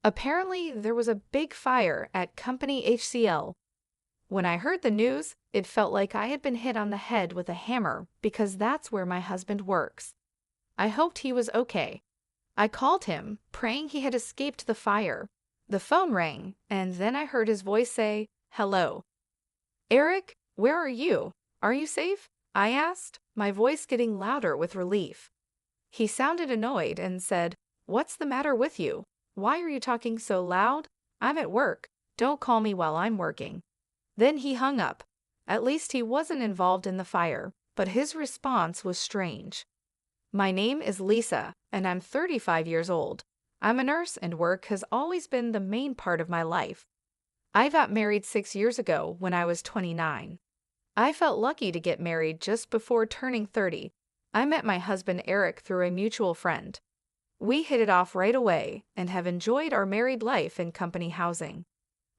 Apparently, there was a big fire at Company HCL. When I heard the news, it felt like I had been hit on the head with a hammer because that's where my husband works. I hoped he was okay. I called him, praying he had escaped the fire. The phone rang, and then I heard his voice say, "Hello. Eric, where are you? Are you safe?" I asked, my voice getting louder with relief. He sounded annoyed and said, "What's the matter with you? Why are you talking so loud? I'm at work. Don't call me while I'm working." Then he hung up. At least he wasn't involved in the fire, but his response was strange. "My name is Lisa, and I'm 35 years old. I'm a nurse and work has always been the main part of my life. I got married 6 years ago when I was 29. I felt lucky to get married just before turning 30. I met my husband Eric through a mutual friend. We hit it off right away and have enjoyed our married life in company housing.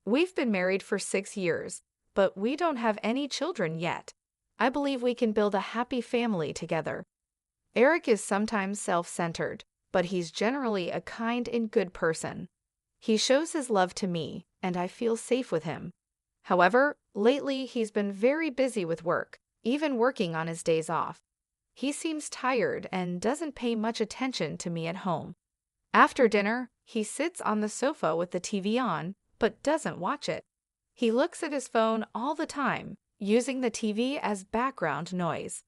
We've been married for 6 years, but we don't have any children yet. I believe we can build a happy family together." Eric is sometimes self-centered, but he's generally a kind and good person. He shows his love to me, and I feel safe with him. However, lately he's been very busy with work, even working on his days off. He seems tired and doesn't pay much attention to me at home. After dinner, he sits on the sofa with the TV on, but doesn't watch it. He looks at his phone all the time, using the TV as background noise.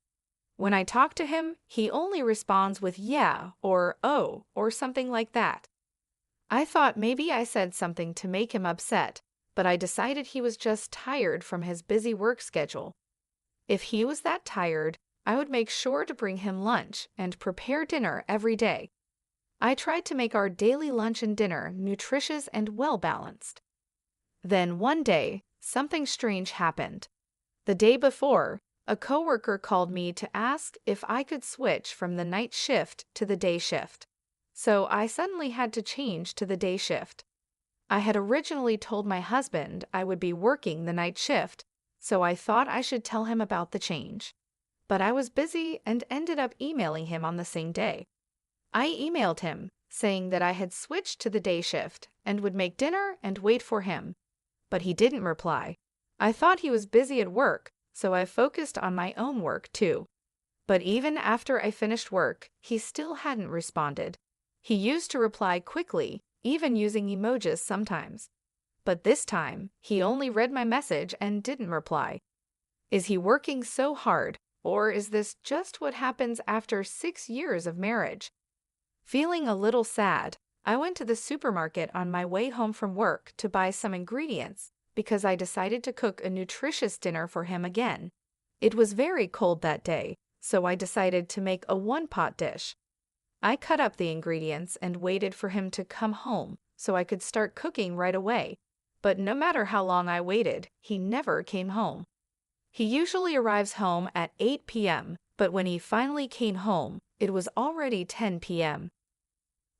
When I talk to him, he only responds with "yeah" or "oh" or something like that. I thought maybe I said something to make him upset, but I decided he was just tired from his busy work schedule. If he was that tired, I would make sure to bring him lunch and prepare dinner every day. I tried to make our daily lunch and dinner nutritious and well-balanced. Then one day, something strange happened. The day before, a coworker called me to ask if I could switch from the night shift to the day shift. So I suddenly had to change to the day shift. I had originally told my husband I would be working the night shift, so I thought I should tell him about the change. But I was busy and ended up emailing him on the same day. I emailed him, saying that I had switched to the day shift and would make dinner and wait for him. But he didn't reply. I thought he was busy at work, so I focused on my own work too. But even after I finished work, he still hadn't responded. He used to reply quickly, even using emojis sometimes. But this time, he only read my message and didn't reply. Is he working so hard, or is this just what happens after 6 years of marriage? Feeling a little sad, I went to the supermarket on my way home from work to buy some ingredients because I decided to cook a nutritious dinner for him again. It was very cold that day, so I decided to make a one-pot dish. I cut up the ingredients and waited for him to come home so I could start cooking right away. But no matter how long I waited, he never came home. He usually arrives home at 8 p.m., but when he finally came home, it was already 10 p.m.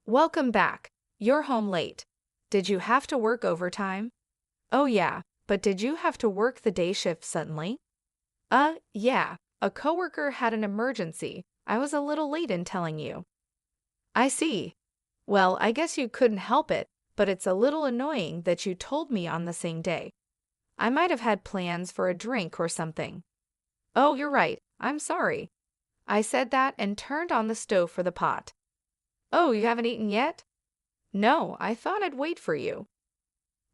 "Welcome back. You're home late. Did you have to work overtime?" "Oh yeah, but did you have to work the day shift suddenly?" Yeah. A coworker had an emergency. I was a little late in telling you." "I see. Well, I guess you couldn't help it, but it's a little annoying that you told me on the same day. I might have had plans for a drink or something." "Oh, you're right. I'm sorry." I said that and turned on the stove for the pot. "Oh, you haven't eaten yet?" "No, I thought I'd wait for you."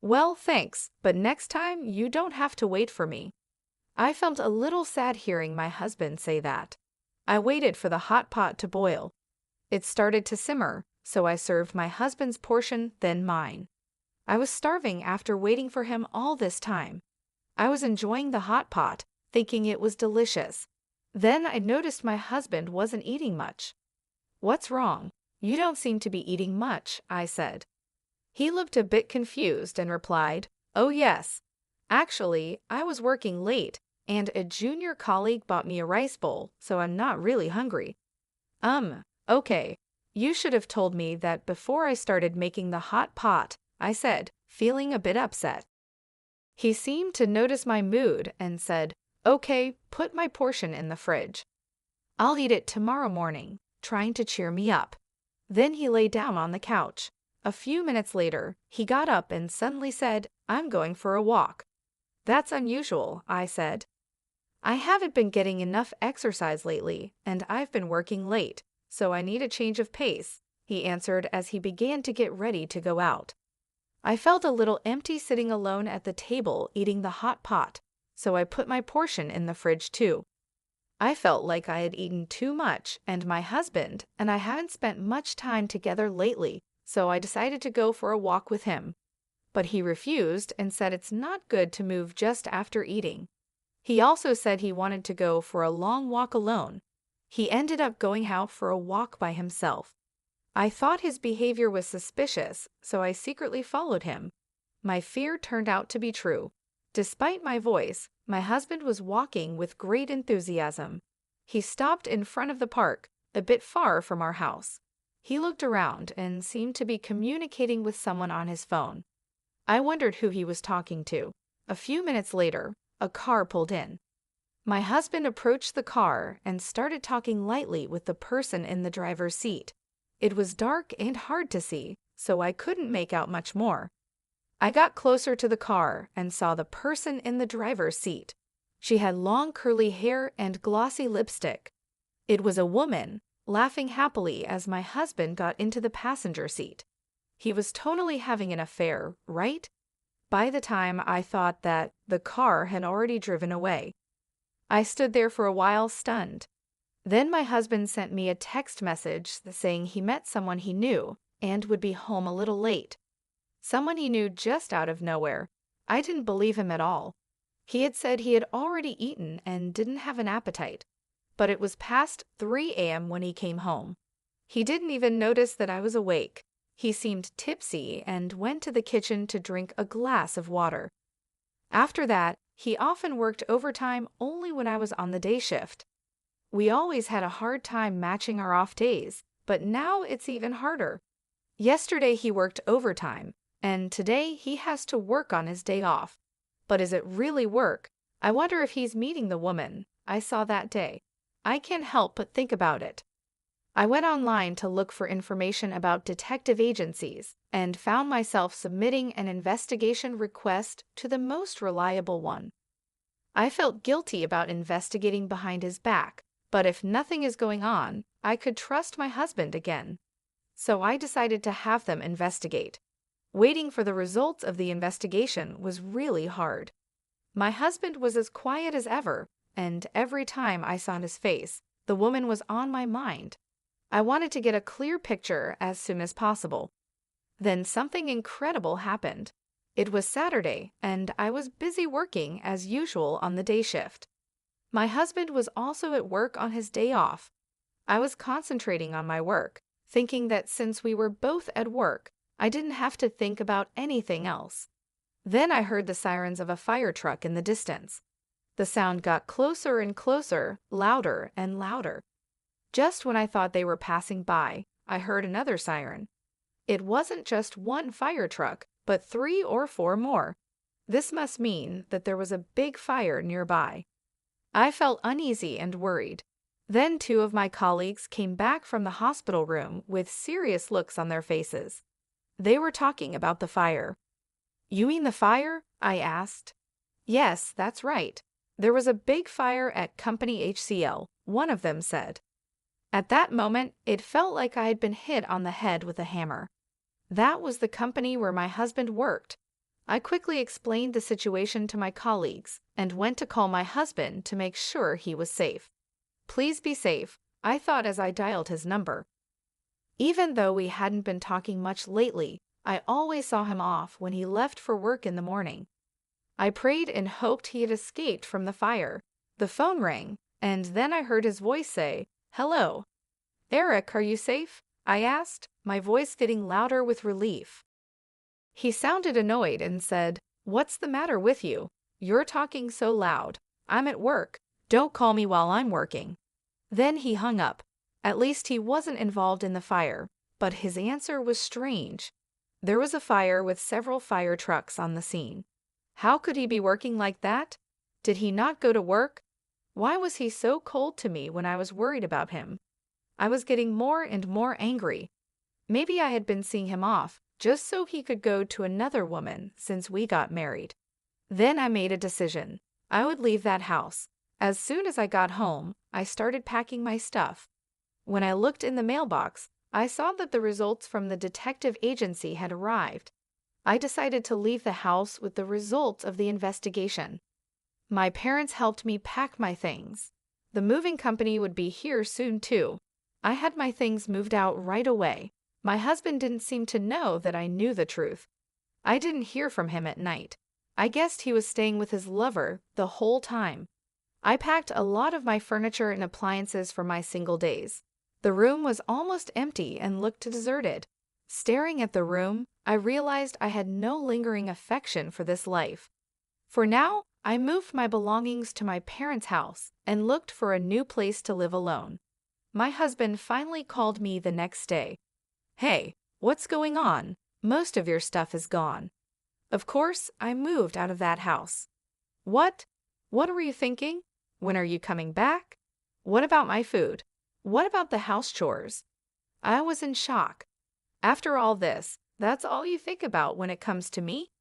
"Well, thanks, but next time you don't have to wait for me." I felt a little sad hearing my husband say that. I waited for the hot pot to boil. It started to simmer, so I served my husband's portion, then mine. I was starving after waiting for him all this time. I was enjoying the hot pot, thinking it was delicious. Then I noticed my husband wasn't eating much. "What's wrong? You don't seem to be eating much," I said. He looked a bit confused and replied, "Oh yes. Actually, I was working late, and a junior colleague bought me a rice bowl, so I'm not really hungry." Okay. You should have told me that before I started making the hot pot," I said, feeling a bit upset. He seemed to notice my mood and said, "Okay, put my portion in the fridge. I'll eat it tomorrow morning," trying to cheer me up. Then he lay down on the couch. A few minutes later, he got up and suddenly said, "I'm going for a walk." "That's unusual," I said. "I haven't been getting enough exercise lately, and I've been working late, so I need a change of pace," he answered as he began to get ready to go out. I felt a little empty sitting alone at the table eating the hot pot, so I put my portion in the fridge too. I felt like I had eaten too much, and my husband and I haven't spent much time together lately, so I decided to go for a walk with him. But he refused and said it's not good to move just after eating. He also said he wanted to go for a long walk alone. He ended up going out for a walk by himself. I thought his behavior was suspicious, so I secretly followed him. My fear turned out to be true. Despite my voice, my husband was walking with great enthusiasm. He stopped in front of the park, a bit far from our house. He looked around and seemed to be communicating with someone on his phone. I wondered who he was talking to. A few minutes later, a car pulled in. My husband approached the car and started talking lightly with the person in the driver's seat. It was dark and hard to see, so I couldn't make out much more. I got closer to the car and saw the person in the driver's seat. She had long curly hair and glossy lipstick. It was a woman, laughing happily as my husband got into the passenger seat. He was totally having an affair, right? By the time I thought that, the car had already driven away. I stood there for a while stunned. Then my husband sent me a text message saying he met someone he knew and would be home a little late. Someone he knew just out of nowhere. I didn't believe him at all. He had said he had already eaten and didn't have an appetite, but it was past 3 a.m. when he came home. He didn't even notice that I was awake. He seemed tipsy and went to the kitchen to drink a glass of water. After that, he often worked overtime only when I was on the day shift. We always had a hard time matching our off days, but now it's even harder. Yesterday he worked overtime, and today he has to work on his day off. But is it really work? I wonder if he's meeting the woman I saw that day. I can't help but think about it. I went online to look for information about detective agencies and found myself submitting an investigation request to the most reliable one. I felt guilty about investigating behind his back, but if nothing is going on, I could trust my husband again. So I decided to have them investigate. Waiting for the results of the investigation was really hard. My husband was as quiet as ever, and every time I saw his face, the woman was on my mind. I wanted to get a clear picture as soon as possible. Then something incredible happened. It was Saturday, and I was busy working as usual on the day shift. My husband was also at work on his day off. I was concentrating on my work, thinking that since we were both at work, I didn't have to think about anything else. Then I heard the sirens of a fire truck in the distance. The sound got closer and closer, louder and louder. Just when I thought they were passing by, I heard another siren. It wasn't just one fire truck, but 3 or 4 more. This must mean that there was a big fire nearby. I felt uneasy and worried. Then 2 of my colleagues came back from the hospital room with serious looks on their faces. They were talking about the fire. "You mean the fire?" I asked. "Yes, that's right. There was a big fire at Company HCL," one of them said. At that moment, it felt like I had been hit on the head with a hammer. That was the company where my husband worked. I quickly explained the situation to my colleagues and went to call my husband to make sure he was safe. "Please be safe," I thought as I dialed his number. Even though we hadn't been talking much lately, I always saw him off when he left for work in the morning. I prayed and hoped he had escaped from the fire. The phone rang, and then I heard his voice say, "Hello. Eric, are you safe?" I asked, my voice getting louder with relief. He sounded annoyed and said, "What's the matter with you? You're talking so loud. I'm at work. Don't call me while I'm working." Then he hung up. At least he wasn't involved in the fire, but his answer was strange. There was a fire with several fire trucks on the scene. How could he be working like that? Did he not go to work? Why was he so cold to me when I was worried about him? I was getting more and more angry. Maybe I had been seeing him off, just so he could go to another woman since we got married. Then I made a decision. I would leave that house. As soon as I got home, I started packing my stuff. When I looked in the mailbox, I saw that the results from the detective agency had arrived. I decided to leave the house with the results of the investigation. My parents helped me pack my things. The moving company would be here soon too. I had my things moved out right away. My husband didn't seem to know that I knew the truth. I didn't hear from him at night. I guessed he was staying with his lover the whole time. I packed a lot of my furniture and appliances for my single days. The room was almost empty and looked deserted. Staring at the room, I realized I had no lingering affection for this life. For now, I moved my belongings to my parents' house and looked for a new place to live alone. My husband finally called me the next day. "Hey, what's going on? Most of your stuff is gone." Of course, I moved out of that house. What? What were you thinking? When are you coming back? What about my food? What about the house chores? I was in shock. After all this, that's all you think about when it comes to me?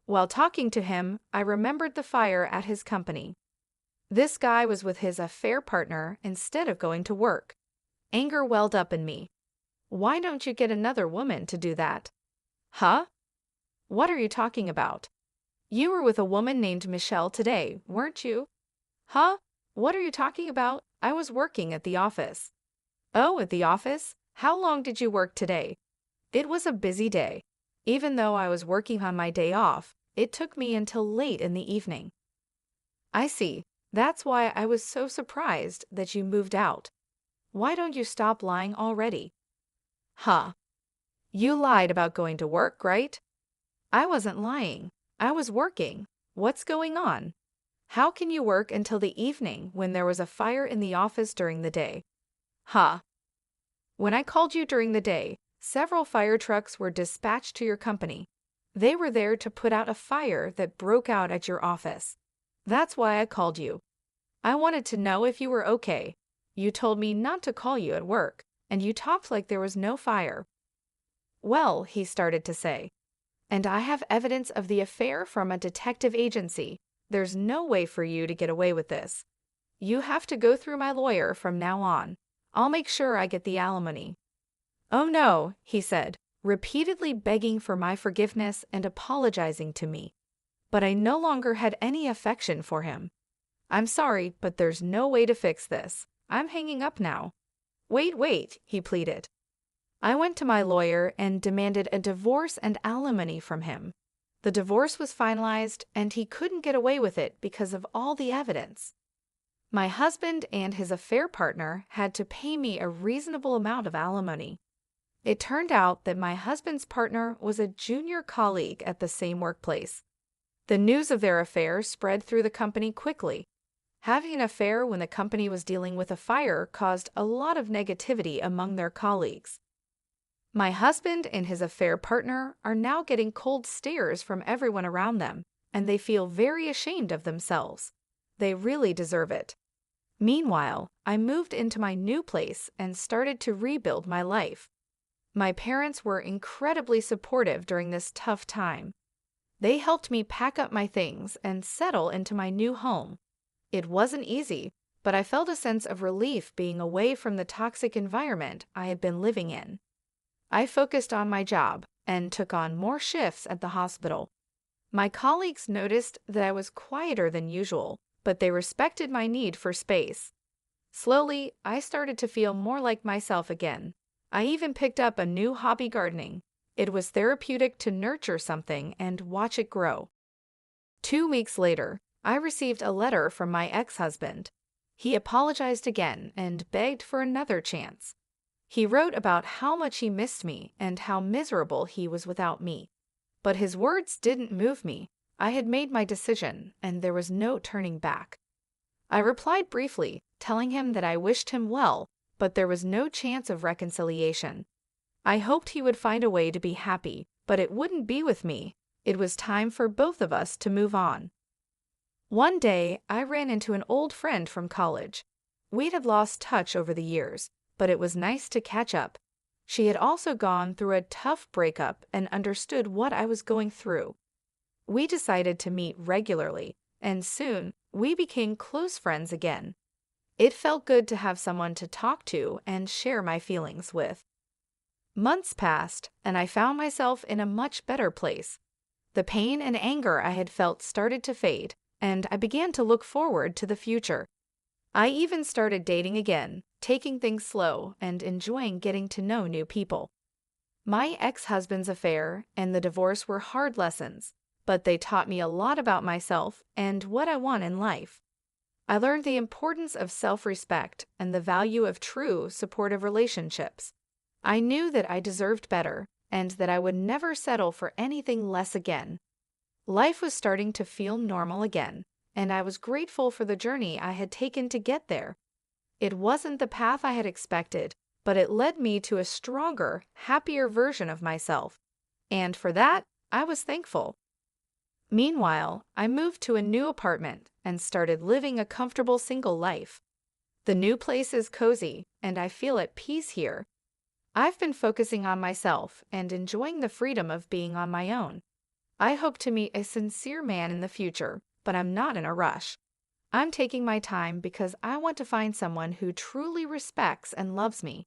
While talking to him, I remembered the fire at his company. This guy was with his affair partner instead of going to work. Anger welled up in me. Why don't you get another woman to do that? Huh? What are you talking about? You were with a woman named Michelle today, weren't you? Huh? What are you talking about? I was working at the office. Oh, at the office? How long did you work today? It was a busy day. Even though I was working on my day off, it took me until late in the evening. I see. That's why I was so surprised that you moved out. Why don't you stop lying already? Huh. You lied about going to work, right? I wasn't lying. I was working. What's going on? How can you work until the evening when there was a fire in the office during the day? Huh. When I called you during the day, several fire trucks were dispatched to your company. They were there to put out a fire that broke out at your office. That's why I called you. I wanted to know if you were okay. You told me not to call you at work, and you talked like there was no fire. Well, he started to say. And I have evidence of the affair from a detective agency. There's no way for you to get away with this. You have to go through my lawyer from now on. I'll make sure I get the alimony. Oh no, he said, repeatedly begging for my forgiveness and apologizing to me. But I no longer had any affection for him. I'm sorry, but there's no way to fix this. I'm hanging up now. Wait, he pleaded. I went to my lawyer and demanded a divorce and alimony from him. The divorce was finalized, and he couldn't get away with it because of all the evidence. My husband and his affair partner had to pay me a reasonable amount of alimony. It turned out that my husband's partner was a junior colleague at the same workplace. The news of their affair spread through the company quickly. Having an affair when the company was dealing with a fire caused a lot of negativity among their colleagues. My husband and his affair partner are now getting cold stares from everyone around them, and they feel very ashamed of themselves. They really deserve it. Meanwhile, I moved into my new place and started to rebuild my life. My parents were incredibly supportive during this tough time. They helped me pack up my things and settle into my new home. It wasn't easy, but I felt a sense of relief being away from the toxic environment I had been living in. I focused on my job and took on more shifts at the hospital. My colleagues noticed that I was quieter than usual, but they respected my need for space. Slowly, I started to feel more like myself again. I even picked up a new hobby, gardening. It was therapeutic to nurture something and watch it grow. 2 weeks later, I received a letter from my ex-husband. He apologized again and begged for another chance. He wrote about how much he missed me and how miserable he was without me. But his words didn't move me. I had made my decision, and there was no turning back. I replied briefly, telling him that I wished him well, but there was no chance of reconciliation. I hoped he would find a way to be happy, but it wouldn't be with me. It was time for both of us to move on. One day, I ran into an old friend from college. We had lost touch over the years, but it was nice to catch up. She had also gone through a tough breakup and understood what I was going through. We decided to meet regularly, and soon we became close friends again. It felt good to have someone to talk to and share my feelings with. Months passed, and I found myself in a much better place. The pain and anger I had felt started to fade, and I began to look forward to the future. I even started dating again, taking things slow and enjoying getting to know new people. My ex-husband's affair and the divorce were hard lessons, but they taught me a lot about myself and what I want in life. I learned the importance of self-respect and the value of true, supportive relationships. I knew that I deserved better and that I would never settle for anything less again. Life was starting to feel normal again, and I was grateful for the journey I had taken to get there. It wasn't the path I had expected, but it led me to a stronger, happier version of myself, and for that, I was thankful. Meanwhile, I moved to a new apartment and started living a comfortable single life. The new place is cozy, and I feel at peace here. I've been focusing on myself and enjoying the freedom of being on my own. I hope to meet a sincere man in the future, but I'm not in a rush. I'm taking my time because I want to find someone who truly respects and loves me.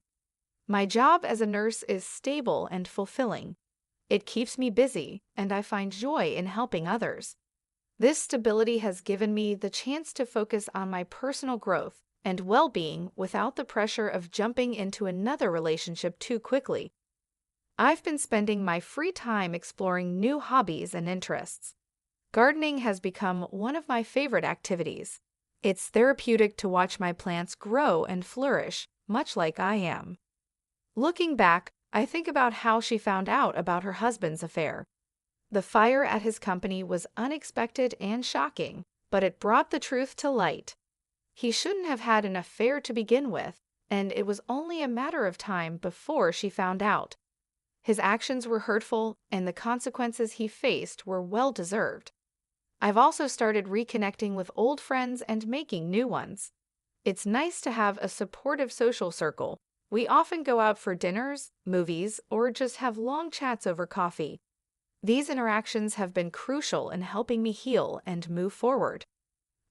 My job as a nurse is stable and fulfilling. It keeps me busy, and I find joy in helping others. This stability has given me the chance to focus on my personal growth and well-being without the pressure of jumping into another relationship too quickly. I've been spending my free time exploring new hobbies and interests. Gardening has become one of my favorite activities. It's therapeutic to watch my plants grow and flourish, much like I am. Looking back, I think about how she found out about her husband's affair. The fire at his company was unexpected and shocking, but it brought the truth to light. He shouldn't have had an affair to begin with, and it was only a matter of time before she found out. His actions were hurtful, and the consequences he faced were well-deserved. I've also started reconnecting with old friends and making new ones. It's nice to have a supportive social circle. We often go out for dinners, movies, or just have long chats over coffee. These interactions have been crucial in helping me heal and move forward.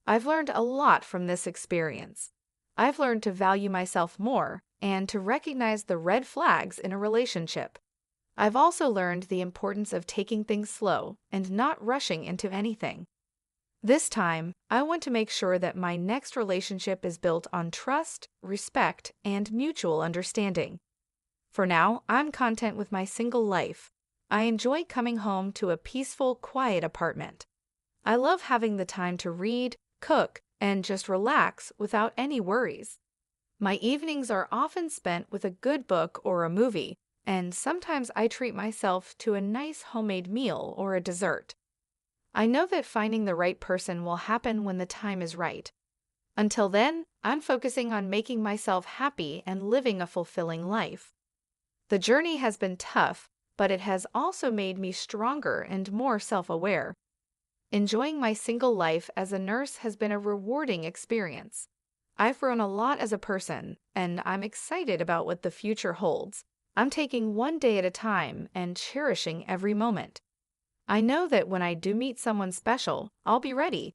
I've learned a lot from this experience. I've learned to value myself more and to recognize the red flags in a relationship. I've also learned the importance of taking things slow and not rushing into anything. This time, I want to make sure that my next relationship is built on trust, respect, and mutual understanding. For now, I'm content with my single life. I enjoy coming home to a peaceful, quiet apartment. I love having the time to read, cook, and just relax without any worries. My evenings are often spent with a good book or a movie, and sometimes I treat myself to a nice homemade meal or a dessert. I know that finding the right person will happen when the time is right. Until then, I'm focusing on making myself happy and living a fulfilling life. The journey has been tough, but it has also made me stronger and more self-aware. Enjoying my single life as a nurse has been a rewarding experience. I've grown a lot as a person, and I'm excited about what the future holds. I'm taking one day at a time and cherishing every moment. I know that when I do meet someone special, I'll be ready,